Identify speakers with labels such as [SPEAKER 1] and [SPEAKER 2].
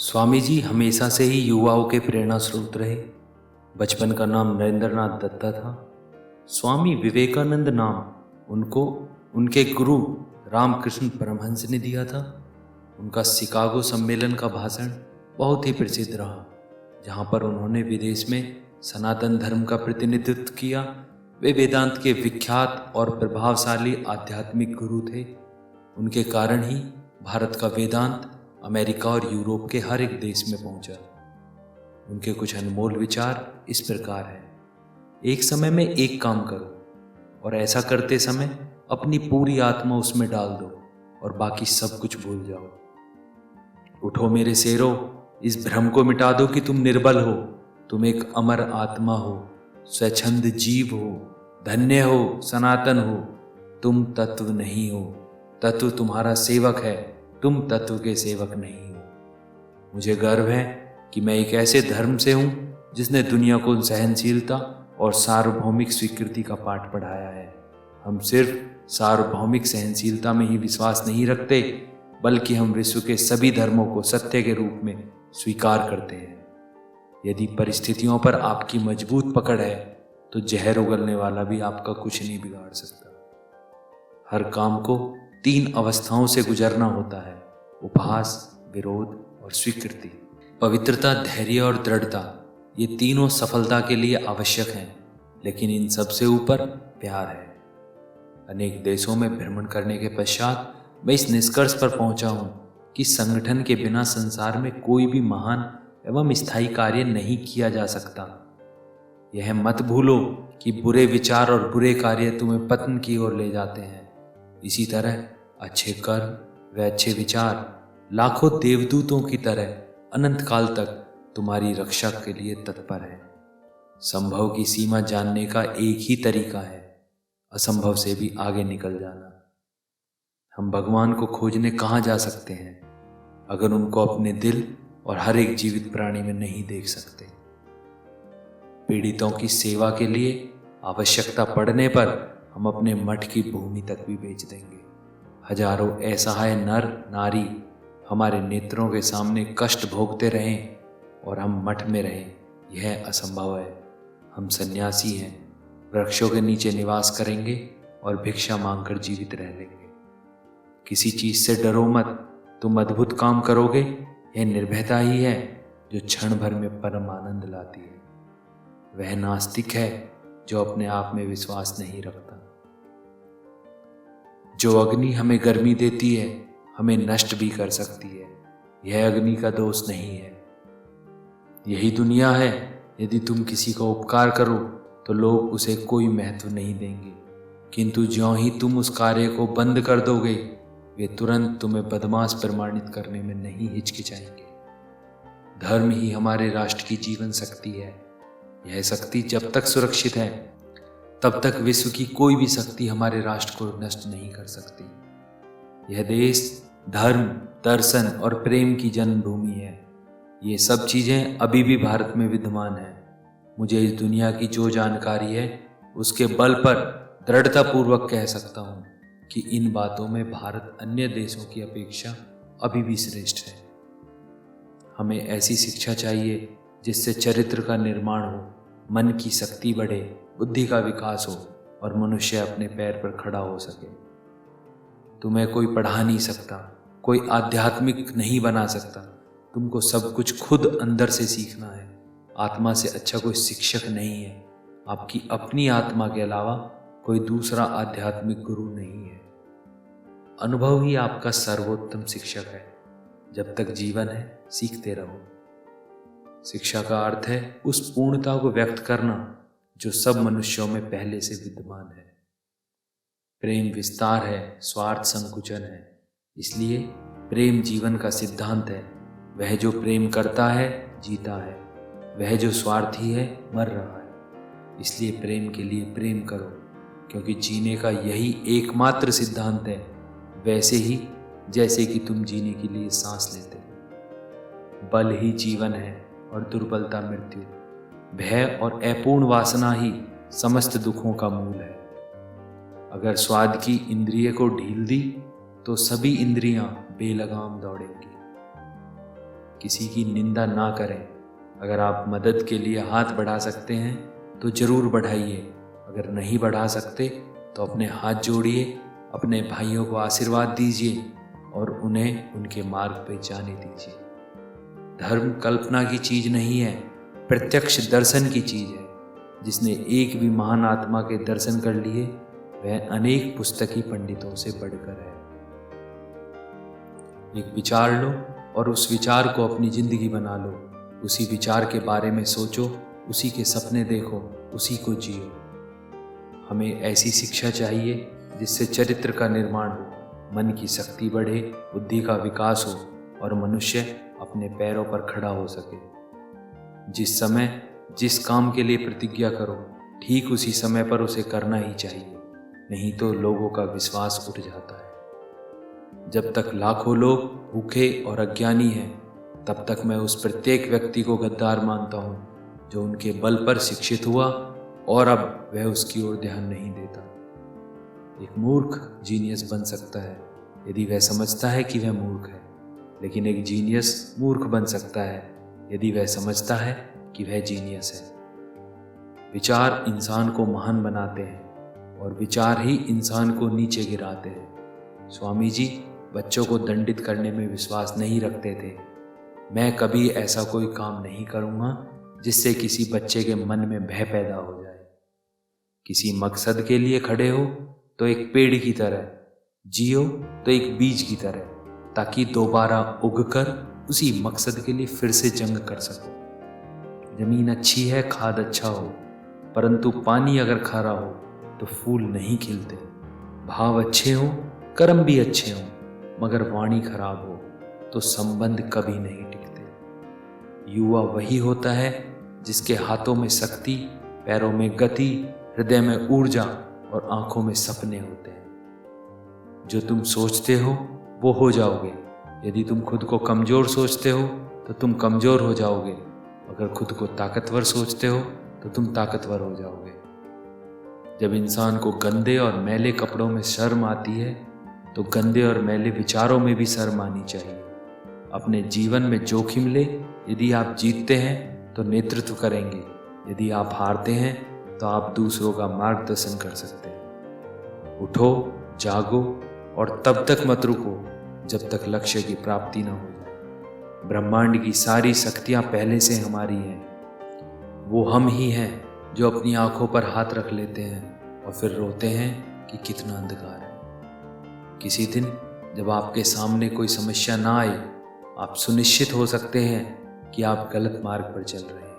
[SPEAKER 1] स्वामी जी हमेशा से ही युवाओं के प्रेरणा स्रोत रहे। बचपन का नाम नरेंद्रनाथ दत्ता था। स्वामी विवेकानंद नाम उनको उनके गुरु रामकृष्ण परमहंस ने दिया था। उनका शिकागो सम्मेलन का भाषण बहुत ही प्रसिद्ध रहा, जहाँ पर उन्होंने विदेश में सनातन धर्म का प्रतिनिधित्व किया। वे वेदांत के विख्यात और प्रभावशाली आध्यात्मिक गुरु थे। उनके कारण ही भारत का वेदांत अमेरिका और यूरोप के हर एक देश में पहुंचा। उनके कुछ अनमोल विचार इस प्रकार हैं। एक समय में एक काम करो और ऐसा करते समय अपनी पूरी आत्मा उसमें डाल दो और बाकी सब कुछ भूल जाओ। उठो मेरे शेरों, इस भ्रम को मिटा दो कि तुम निर्बल हो। तुम एक अमर आत्मा हो, स्वच्छंद जीव हो, धन्य हो, सनातन हो। तुम तत्व नहीं हो, तत्व तुम्हारा सेवक है, तुम तत्व के सेवक नहीं हो। मुझे गर्व है कि मैं एक ऐसे धर्म से हूं जिसने दुनिया को सहनशीलता और सार्वभौमिक स्वीकृति का पाठ पढ़ाया है। हम सिर्फ सार्वभौमिक सहनशीलता में ही विश्वास नहीं रखते, बल्कि हम विश्व के सभी धर्मों को सत्य के रूप में स्वीकार करते हैं। यदि परिस्थितियों पर आपकी मजबूत पकड़ है तो जहर उगलने वाला भी आपका कुछ नहीं बिगाड़ सकता। हर काम को 3 अवस्थाओं से गुजरना होता है: उपहास, विरोध और स्वीकृति। पवित्रता, धैर्य और दृढ़ता, ये तीनों सफलता के लिए आवश्यक हैं, लेकिन इन सबसे ऊपर प्यार है। अनेक देशों में भ्रमण करने के पश्चात मैं इस निष्कर्ष पर पहुंचा हूं कि संगठन के बिना संसार में कोई भी महान एवं स्थायी कार्य नहीं किया जा सकता। यह मत भूलो कि बुरे विचार और बुरे कार्य तुम्हें पतन की ओर ले जाते हैं। इसी तरह अच्छे कर्म व अच्छे विचार लाखों देवदूतों की तरह अनंत काल तक तुम्हारी रक्षा के लिए तत्पर है। संभव की सीमा जानने का एक ही तरीका है: असंभव से भी आगे निकल जाना। हम भगवान को खोजने कहाँ जा सकते हैं अगर उनको अपने दिल और हर एक जीवित प्राणी में नहीं देख सकते? पीड़ितों की सेवा के लिए आवश्यकता पड़ने पर हम अपने मठ की भूमि तक भी बेच देंगे। हजारों असहाय नर नारी हमारे नेत्रों के सामने कष्ट भोगते रहें और हम मठ में रहें, यह असंभव है। हम सन्यासी हैं, वृक्षों के नीचे निवास करेंगे और भिक्षा मांगकर जीवित रह लेंगे। किसी चीज से डरो मत, तुम अद्भुत काम करोगे। यह निर्भयता ही है जो क्षण भर में परम आनंद लाती है। वह नास्तिक है जो अपने आप में विश्वास नहीं रखता। जो अग्नि हमें गर्मी देती है, हमें नष्ट भी कर सकती है। यह अग्नि का दोष नहीं है। यही दुनिया है। यदि तुम किसी का उपकार करो तो लोग उसे कोई महत्व नहीं देंगे, किंतु ज्यों ही तुम उस कार्य को बंद कर दोगे, वे तुरंत तुम्हें बदमाश प्रमाणित करने में नहीं हिचकिचाएंगे। धर्म ही हमारे राष्ट्र की जीवन शक्ति है। यह शक्ति जब तक सुरक्षित है, तब तक विश्व की कोई भी शक्ति हमारे राष्ट्र को नष्ट नहीं कर सकती। यह देश धर्म, दर्शन और प्रेम की जन्मभूमि है। ये सब चीजें अभी भी भारत में विद्यमान हैं। मुझे इस दुनिया की जो जानकारी है, उसके बल पर दृढ़तापूर्वक कह सकता हूँ कि इन बातों में भारत अन्य देशों की अपेक्षा अभी भी श्रेष्ठ है। हमें ऐसी शिक्षा चाहिए जिससे चरित्र का निर्माण हो, मन की शक्ति बढ़े, बुद्धि का विकास हो और मनुष्य अपने पैर पर खड़ा हो सके। तुम्हें कोई पढ़ा नहीं सकता, कोई आध्यात्मिक नहीं बना सकता। तुमको सब कुछ खुद अंदर से सीखना है। आत्मा से अच्छा कोई शिक्षक नहीं है। आपकी अपनी आत्मा के अलावा कोई दूसरा आध्यात्मिक गुरु नहीं है। अनुभव ही आपका सर्वोत्तम शिक्षक है। जब तक जीवन है, सीखते रहो। शिक्षा का अर्थ है उस पूर्णता को व्यक्त करना जो सब मनुष्यों में पहले से विद्यमान है। प्रेम विस्तार है, स्वार्थ संकुचन है। इसलिए प्रेम जीवन का सिद्धांत है। वह जो प्रेम करता है जीता है, वह जो स्वार्थी है मर रहा है। इसलिए प्रेम के लिए प्रेम करो, क्योंकि जीने का यही एकमात्र सिद्धांत है। वैसे ही जैसे कि तुम जीने के लिए सांस लेते हो। बल ही जीवन है और दुर्बलता मृत्यु। भय और अपूर्ण वासना ही समस्त दुखों का मूल है। अगर स्वाद की इंद्रिय को ढील दी तो सभी इंद्रियां बेलगाम दौड़ेंगी। किसी की निंदा ना करें। अगर आप मदद के लिए हाथ बढ़ा सकते हैं तो ज़रूर बढ़ाइए, अगर नहीं बढ़ा सकते तो अपने हाथ जोड़िए, अपने भाइयों को आशीर्वाद दीजिए और उन्हें उनके मार्ग पर जाने दीजिए। धर्म कल्पना की चीज़ नहीं है, प्रत्यक्ष दर्शन की चीज़ है। जिसने एक भी महान आत्मा के दर्शन कर लिए वह अनेक पुस्तकी पंडितों से बढ़कर है। एक विचार लो और उस विचार को अपनी जिंदगी बना लो। उसी विचार के बारे में सोचो, उसी के सपने देखो, उसी को जियो। हमें ऐसी शिक्षा चाहिए जिससे चरित्र का निर्माण हो, मन की शक्ति बढ़े, बुद्धि का विकास हो और मनुष्य अपने पैरों पर खड़ा हो सके। जिस समय जिस काम के लिए प्रतिज्ञा करो, ठीक उसी समय पर उसे करना ही चाहिए, नहीं तो लोगों का विश्वास उठ जाता है। जब तक लाखों लोग भूखे और अज्ञानी हैं, तब तक मैं उस प्रत्येक व्यक्ति को गद्दार मानता हूँ जो उनके बल पर शिक्षित हुआ और अब वह उसकी ओर ध्यान नहीं देता। एक मूर्ख जीनियस बन सकता है यदि वह समझता है कि वह मूर्ख है, लेकिन एक जीनियस मूर्ख बन सकता है यदि वह समझता है कि वह जीनियस है। विचार इंसान को महान बनाते हैं और विचार ही इंसान को नीचे गिराते हैं। स्वामी जी बच्चों को दंडित करने में विश्वास नहीं रखते थे। मैं कभी ऐसा कोई काम नहीं करूँगा जिससे किसी बच्चे के मन में भय पैदा हो जाए। किसी मकसद के लिए खड़े हो तो एक पेड़ की तरह, जियो तो एक बीज की तरह, ताकि दोबारा उगकर उसी मकसद के लिए फिर से जंग कर सको। जमीन अच्छी है, खाद अच्छा हो, परंतु पानी अगर खारा हो तो फूल नहीं खिलते। भाव अच्छे हो, कर्म भी अच्छे हो, मगर वाणी खराब हो तो संबंध कभी नहीं टिकते। युवा वही होता है जिसके हाथों में शक्ति, पैरों में गति, हृदय में ऊर्जा और आंखों में सपने होते हैं। जो तुम सोचते हो वो हो जाओगे। यदि तुम खुद को कमज़ोर सोचते हो तो तुम कमज़ोर हो जाओगे। अगर खुद को ताकतवर सोचते हो तो तुम ताकतवर हो जाओगे। जब इंसान को गंदे और मैले कपड़ों में शर्म आती है तो गंदे और मैले विचारों में भी शर्म आनी चाहिए। अपने जीवन में जोखिम ले। यदि आप जीतते हैं तो नेतृत्व करेंगे, यदि आप हारते हैं तो आप दूसरों का मार्गदर्शन कर सकते हैं। उठो, जागो और तब तक मत रुको जब तक लक्ष्य की प्राप्ति न हो जाए। ब्रह्मांड की सारी शक्तियाँ पहले से हमारी हैं। वो हम ही हैं जो अपनी आंखों पर हाथ रख लेते हैं और फिर रोते हैं कि कितना अंधकार है। किसी दिन जब आपके सामने कोई समस्या ना आए, आप सुनिश्चित हो सकते हैं कि आप गलत मार्ग पर चल रहे हैं।